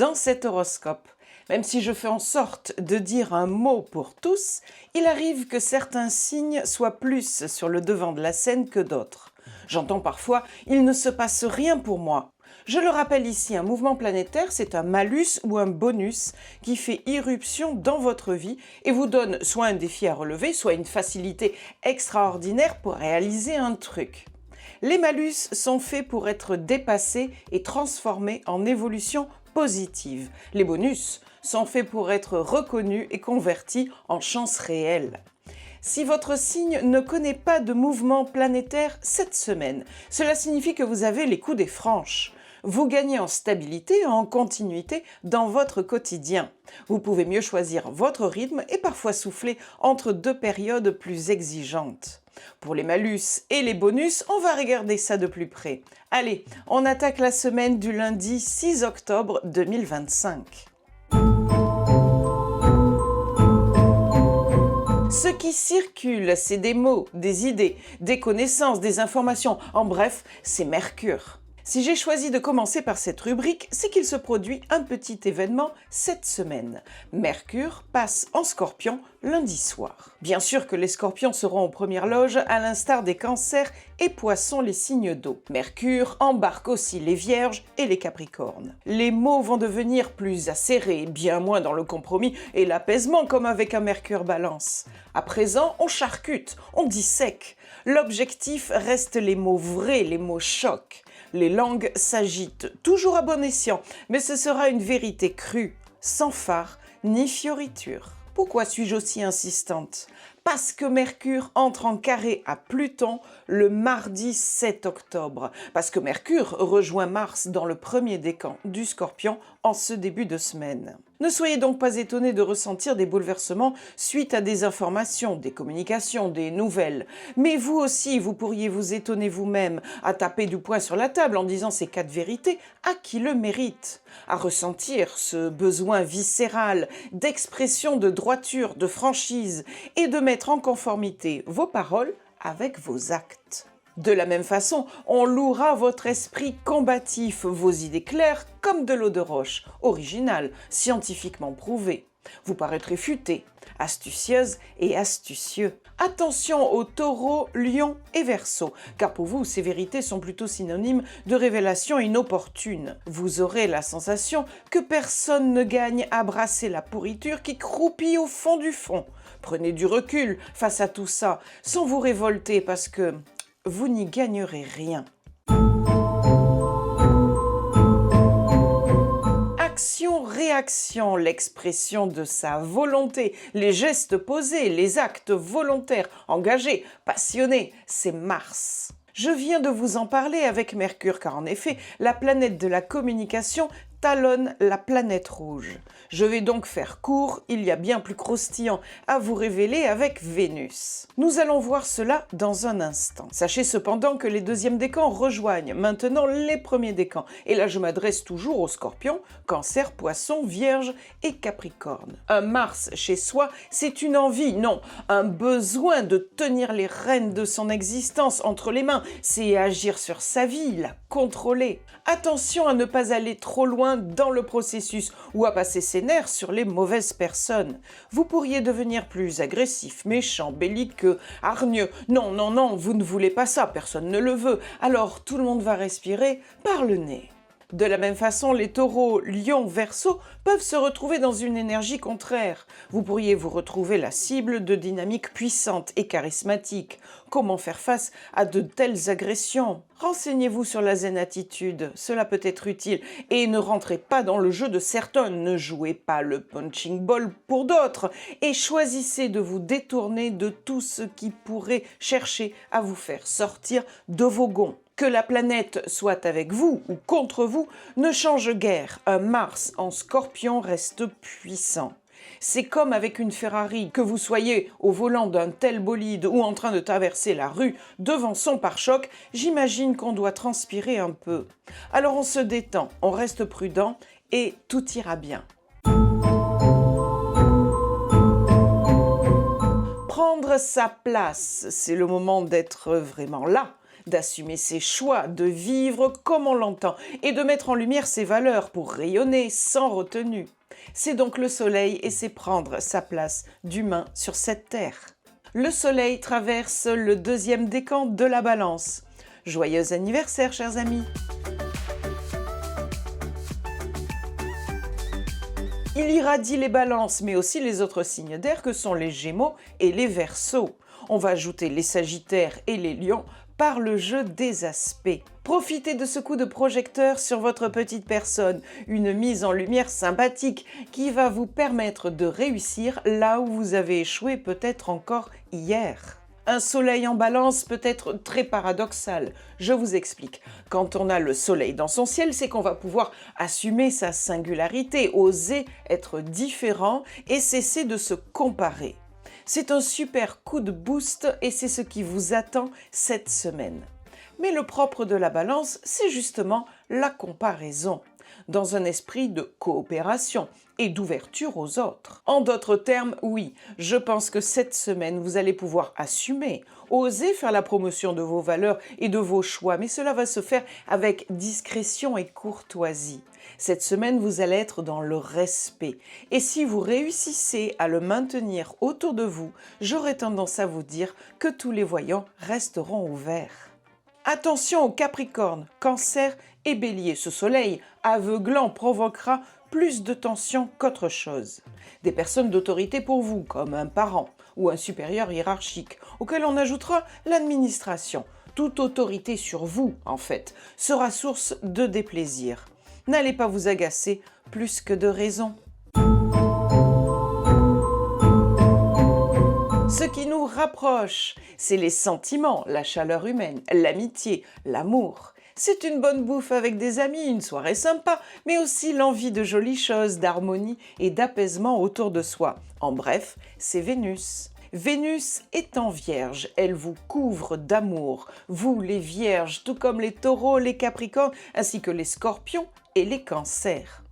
dans cet horoscope. Même si je fais en sorte de dire un mot pour tous, il arrive que certains signes soient plus sur le devant de la scène que d'autres. J'entends parfois « il ne se passe rien pour moi ». Je le rappelle ici, un mouvement planétaire, c'est un malus ou un bonus qui fait irruption dans votre vie et vous donne soit un défi à relever, soit une facilité extraordinaire pour réaliser un truc. Les malus sont faits pour être dépassés et transformés en évolution positive. Les bonus sont faits pour être reconnus et convertis en chance réelle. Si votre signe ne connaît pas de mouvement planétaire cette semaine, cela signifie que vous avez les coups des franches. Vous gagnez en stabilité, en continuité dans votre quotidien. Vous pouvez mieux choisir votre rythme et parfois souffler entre deux périodes plus exigeantes. Pour les malus et les bonus, on va regarder ça de plus près. Allez, on attaque la semaine du lundi 6 octobre 2025. Ce qui circule, c'est des mots, des idées, des connaissances, des informations. En bref, c'est Mercure. Si j'ai choisi de commencer par cette rubrique, c'est qu'il se produit un petit événement cette semaine. Mercure passe en Scorpion lundi soir. Bien sûr que les Scorpions seront aux premières loges, à l'instar des Cancers et Poissons, les signes d'eau. Mercure embarque aussi les Vierges et les Capricornes. Les mots vont devenir plus acérés, bien moins dans le compromis et l'apaisement comme avec un Mercure Balance. À présent, on charcute, on dissèque. L'objectif reste les mots vrais, les mots chocs. Les langues s'agitent, toujours à bon escient, mais ce sera une vérité crue, sans phare ni fioriture. Pourquoi suis-je aussi insistante? Parce que Mercure entre en carré à Pluton le mardi 7 octobre. Parce que Mercure rejoint Mars dans le premier décan du Scorpion en ce début de semaine. Ne soyez donc pas étonnés de ressentir des bouleversements suite à des informations, des communications, des nouvelles. Mais vous aussi, vous pourriez vous étonner vous-même à taper du poing sur la table en disant ces quatre vérités à qui le mérite. À ressentir ce besoin viscéral d'expression de droiture, de franchise et de mettre en conformité vos paroles avec vos actes. De la même façon, on louera votre esprit combatif, vos idées claires comme de l'eau de roche, originale, scientifiquement prouvée. Vous paraîtrez futé, astucieuse et astucieux. Attention aux taureaux, lions et verseaux, car pour vous, ces vérités sont plutôt synonymes de révélations inopportunes. Vous aurez la sensation que personne ne gagne à brasser la pourriture qui croupit au fond du fond. Prenez du recul face à tout ça, sans vous révolter parce que vous n'y gagnerez rien. Action-réaction, l'expression de sa volonté, les gestes posés, les actes volontaires, engagés, passionnés, c'est Mars. Je viens de vous en parler avec Mercure, car en effet, la planète de la communication talonne la planète rouge. Je vais donc faire court, il y a bien plus croustillant à vous révéler avec Vénus. Nous allons voir cela dans un instant. Sachez cependant que les deuxièmes décans rejoignent maintenant les premiers décans. Et là, je m'adresse toujours aux Scorpions, Cancer, Poissons, Vierge et Capricorne. Un Mars chez soi, c'est une envie, non, un besoin de tenir les rênes de son existence entre les mains. C'est agir sur sa vie, la contrôler. Attention à ne pas aller trop loin dans le processus ou à passer ses nerfs sur les mauvaises personnes. Vous pourriez devenir plus agressif, méchant, belliqueux, hargneux. Non, non, non, vous ne voulez pas ça, personne ne le veut. Alors tout le monde va respirer par le nez. De la même façon, les taureaux, lions, verseaux peuvent se retrouver dans une énergie contraire. Vous pourriez vous retrouver la cible de dynamiques puissantes et charismatiques. Comment faire face à de telles agressions? Renseignez-vous sur la zen attitude, cela peut être utile. Et ne rentrez pas dans le jeu de certains, ne jouez pas le punching ball pour d'autres. Et choisissez de vous détourner de tout ce qui pourrait chercher à vous faire sortir de vos gonds. Que la planète soit avec vous ou contre vous ne change guère. Un Mars en Scorpion reste puissant. C'est comme avec une Ferrari, que vous soyez au volant d'un tel bolide ou en train de traverser la rue devant son pare-choc, j'imagine qu'on doit transpirer un peu. Alors on se détend, on reste prudent et tout ira bien. Prendre sa place, c'est le moment d'être vraiment là. d'assumer ses choix, de vivre comme on l'entend et de mettre en lumière ses valeurs pour rayonner sans retenue. C'est donc le soleil et c'est prendre sa place d'humain sur cette terre. Le soleil traverse le deuxième décan de la balance. Joyeux anniversaire, chers amis! Il irradie les balances, mais aussi les autres signes d'air que sont les Gémeaux et les Verseaux. On va ajouter les Sagittaires et les Lions par le jeu des aspects. Profitez de ce coup de projecteur sur votre petite personne, une mise en lumière sympathique qui va vous permettre de réussir là où vous avez échoué peut-être encore hier. Un soleil en balance peut être très paradoxal. Je vous explique. Quand on a le soleil dans son ciel, c'est qu'on va pouvoir assumer sa singularité, oser être différent et cesser de se comparer. C'est un super coup de boost et c'est ce qui vous attend cette semaine. Mais le propre de la balance, c'est justement la comparaison, dans un esprit de coopération et d'ouverture aux autres. En d'autres termes, oui, je pense que cette semaine, vous allez pouvoir assumer, oser faire la promotion de vos valeurs et de vos choix, mais cela va se faire avec discrétion et courtoisie. Cette semaine, vous allez être dans le respect. Et si vous réussissez à le maintenir autour de vous, j'aurais tendance à vous dire que tous les voyants resteront ouverts. Attention aux Capricornes, Cancer et Bélier. Ce soleil aveuglant provoquera plus de tension qu'autre chose. Des personnes d'autorité pour vous, comme un parent ou un supérieur hiérarchique, auquel on ajoutera l'administration. Toute autorité sur vous, en fait, sera source de déplaisir. N'allez pas vous agacer plus que de raison. Ce qui nous rapproche, c'est les sentiments, la chaleur humaine, l'amitié, l'amour. C'est une bonne bouffe avec des amis, une soirée sympa, mais aussi l'envie de jolies choses, d'harmonie et d'apaisement autour de soi. En bref, c'est Vénus. Vénus est en Vierge, elle vous couvre d'amour, vous les Vierges, tout comme les Taureaux, les Capricornes, ainsi que les Scorpions et les Cancers.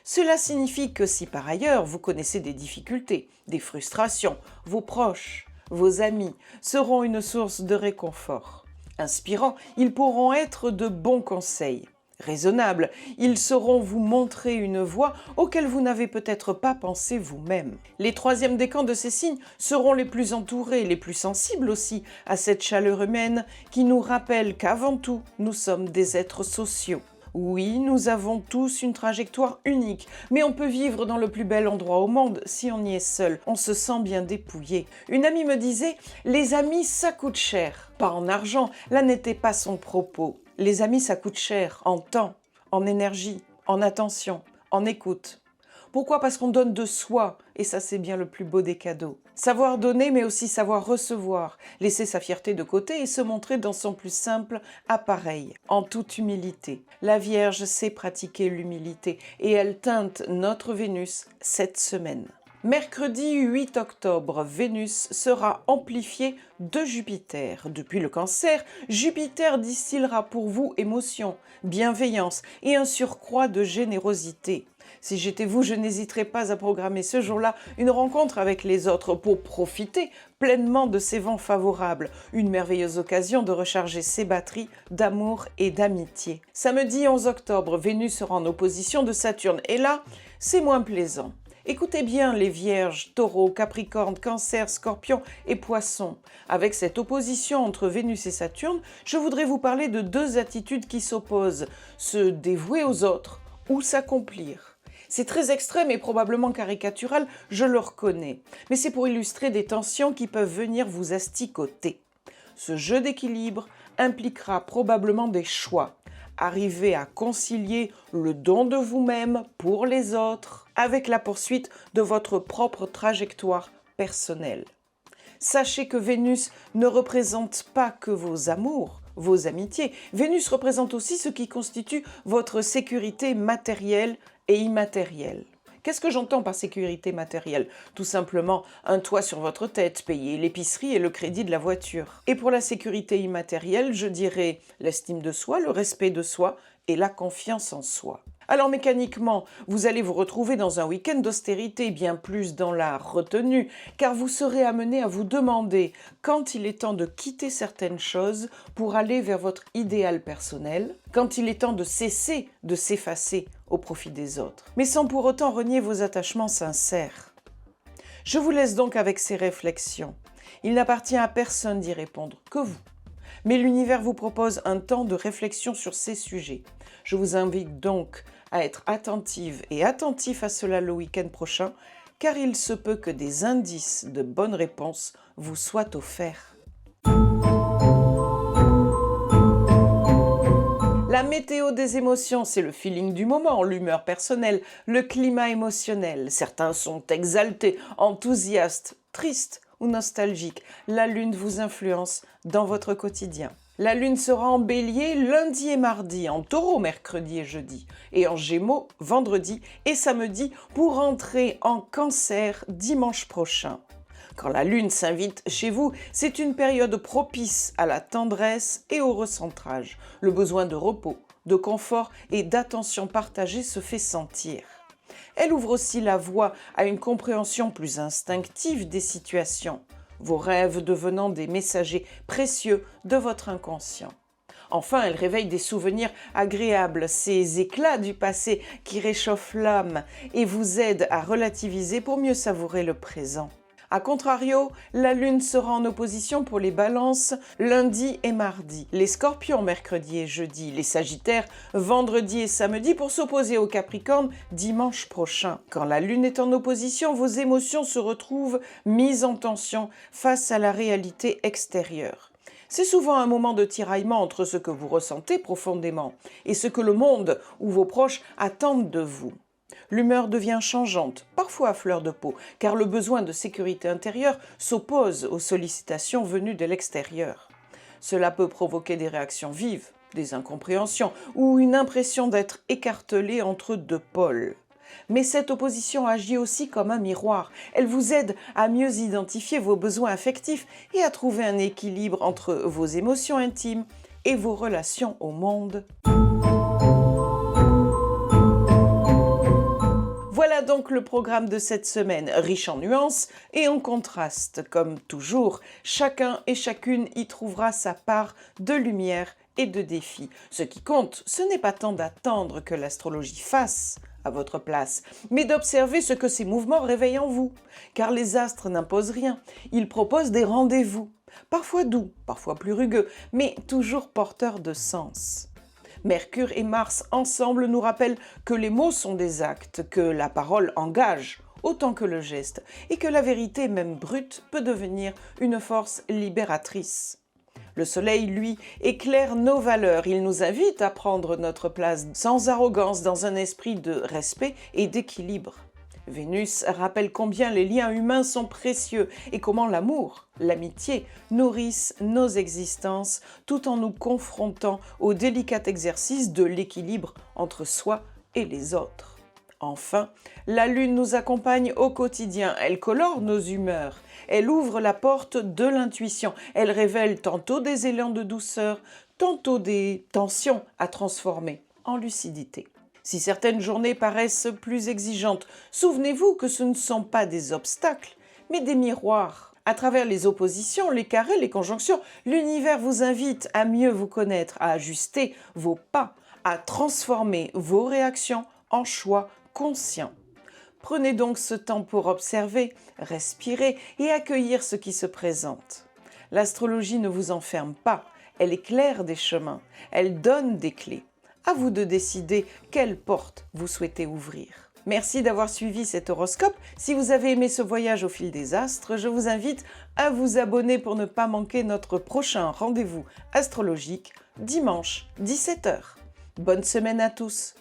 Cela signifie que si par ailleurs vous connaissez des difficultés, des frustrations, vos proches, vos amis seront une source de réconfort. Inspirants, ils pourront être de bons conseils. Raisonnables, ils sauront vous montrer une voie auquel vous n'avez peut-être pas pensé vous-même. Les troisièmes décans de ces signes seront les plus entourés, les plus sensibles aussi à cette chaleur humaine qui nous rappelle qu'avant tout, nous sommes des êtres sociaux. Oui, nous avons tous une trajectoire unique, mais on peut vivre dans le plus bel endroit au monde si on y est seul. On se sent bien dépouillé. Une amie me disait « Les amis, ça coûte cher ». Pas en argent, là n'était pas son propos. Les amis, ça coûte cher en temps, en énergie, en attention, en écoute. Pourquoi? Parce qu'on donne de soi, et ça c'est bien le plus beau des cadeaux. Savoir donner, mais aussi savoir recevoir, laisser sa fierté de côté et se montrer dans son plus simple appareil, en toute humilité. La Vierge sait pratiquer l'humilité, et elle teinte notre Vénus cette semaine. Mercredi 8 octobre, Vénus sera amplifiée de Jupiter. Depuis le Cancer, Jupiter distillera pour vous émotion, bienveillance et un surcroît de générosité. Si j'étais vous, je n'hésiterais pas à programmer ce jour-là une rencontre avec les autres pour profiter pleinement de ces vents favorables. Une merveilleuse occasion de recharger ses batteries d'amour et d'amitié. Samedi 11 octobre, Vénus sera en opposition de Saturne et là, c'est moins plaisant. Écoutez bien les Vierges, Taureaux, Capricornes, Cancer, Scorpions et Poissons. Avec cette opposition entre Vénus et Saturne, je voudrais vous parler de deux attitudes qui s'opposent, se dévouer aux autres ou s'accomplir. C'est très extrême et probablement caricatural, je le reconnais, mais c'est pour illustrer des tensions qui peuvent venir vous asticoter. Ce jeu d'équilibre impliquera probablement des choix. Arriver à concilier le don de vous-même pour les autres avec la poursuite de votre propre trajectoire personnelle. Sachez que Vénus ne représente pas que vos amours, vos amitiés. Vénus représente aussi ce qui constitue votre sécurité matérielle et immatérielle. Qu'est-ce que j'entends par sécurité matérielle? Tout simplement un toit sur votre tête, payer l'épicerie et le crédit de la voiture. Et pour la sécurité immatérielle, je dirais l'estime de soi, le respect de soi et la confiance en soi. Alors mécaniquement, vous allez vous retrouver dans un week-end d'austérité, bien plus dans la retenue, car vous serez amené à vous demander quand il est temps de quitter certaines choses pour aller vers votre idéal personnel, quand il est temps de cesser de s'effacer au profit des autres, mais sans pour autant renier vos attachements sincères. Je vous laisse donc avec ces réflexions. Il n'appartient à personne d'y répondre, que vous. Mais l'univers vous propose un temps de réflexion sur ces sujets. Je vous invite donc à être attentive et attentif à cela le week-end prochain, car il se peut que des indices de bonnes réponses vous soient offerts. La météo des émotions, c'est le feeling du moment, l'humeur personnelle, le climat émotionnel. Certains sont exaltés, enthousiastes, tristes ou nostalgiques. La lune vous influence dans votre quotidien. La lune sera en bélier lundi et mardi, en taureau mercredi et jeudi, et en gémeaux vendredi et samedi pour entrer en cancer dimanche prochain. Quand la lune s'invite chez vous, c'est une période propice à la tendresse et au recentrage. Le besoin de repos, de confort et d'attention partagée se fait sentir. Elle ouvre aussi la voie à une compréhension plus instinctive des situations, vos rêves devenant des messagers précieux de votre inconscient. Enfin, elle réveille des souvenirs agréables, ces éclats du passé qui réchauffent l'âme et vous aident à relativiser pour mieux savourer le présent. A contrario, la lune sera en opposition pour les balances lundi et mardi, les scorpions mercredi et jeudi, les sagittaires vendredi et samedi pour s'opposer aux capricornes dimanche prochain. Quand la lune est en opposition, vos émotions se retrouvent mises en tension face à la réalité extérieure. C'est souvent un moment de tiraillement entre ce que vous ressentez profondément et ce que le monde ou vos proches attendent de vous. L'humeur devient changeante, parfois à fleur de peau, car le besoin de sécurité intérieure s'oppose aux sollicitations venues de l'extérieur. Cela peut provoquer des réactions vives, des incompréhensions ou une impression d'être écartelé entre deux pôles. Mais cette opposition agit aussi comme un miroir. Elle vous aide à mieux identifier vos besoins affectifs et à trouver un équilibre entre vos émotions intimes et vos relations au monde. Voilà donc le programme de cette semaine, riche en nuances et en contrastes. Comme toujours, chacun et chacune y trouvera sa part de lumière et de défis. Ce qui compte, ce n'est pas tant d'attendre que l'astrologie fasse à votre place, mais d'observer ce que ces mouvements réveillent en vous. Car les astres n'imposent rien, ils proposent des rendez-vous, parfois doux, parfois plus rugueux, mais toujours porteurs de sens. Mercure et Mars ensemble nous rappellent que les mots sont des actes, que la parole engage autant que le geste, et que la vérité, même brute, peut devenir une force libératrice. Le soleil, lui, éclaire nos valeurs, il nous invite à prendre notre place sans arrogance dans un esprit de respect et d'équilibre. Vénus rappelle combien les liens humains sont précieux et comment l'amour, l'amitié nourrissent nos existences tout en nous confrontant au délicat exercice de l'équilibre entre soi et les autres. Enfin, la lune nous accompagne au quotidien, elle colore nos humeurs, elle ouvre la porte de l'intuition, elle révèle tantôt des élans de douceur, tantôt des tensions à transformer en lucidité. Si certaines journées paraissent plus exigeantes, souvenez-vous que ce ne sont pas des obstacles, mais des miroirs. À travers les oppositions, les carrés, les conjonctions, l'univers vous invite à mieux vous connaître, à ajuster vos pas, à transformer vos réactions en choix conscients. Prenez donc ce temps pour observer, respirer et accueillir ce qui se présente. L'astrologie ne vous enferme pas, elle éclaire des chemins, elle donne des clés. À vous de décider quelle porte vous souhaitez ouvrir. Merci d'avoir suivi cet horoscope. Si vous avez aimé ce voyage au fil des astres, je vous invite à vous abonner pour ne pas manquer notre prochain rendez-vous astrologique dimanche 17h. Bonne semaine à tous!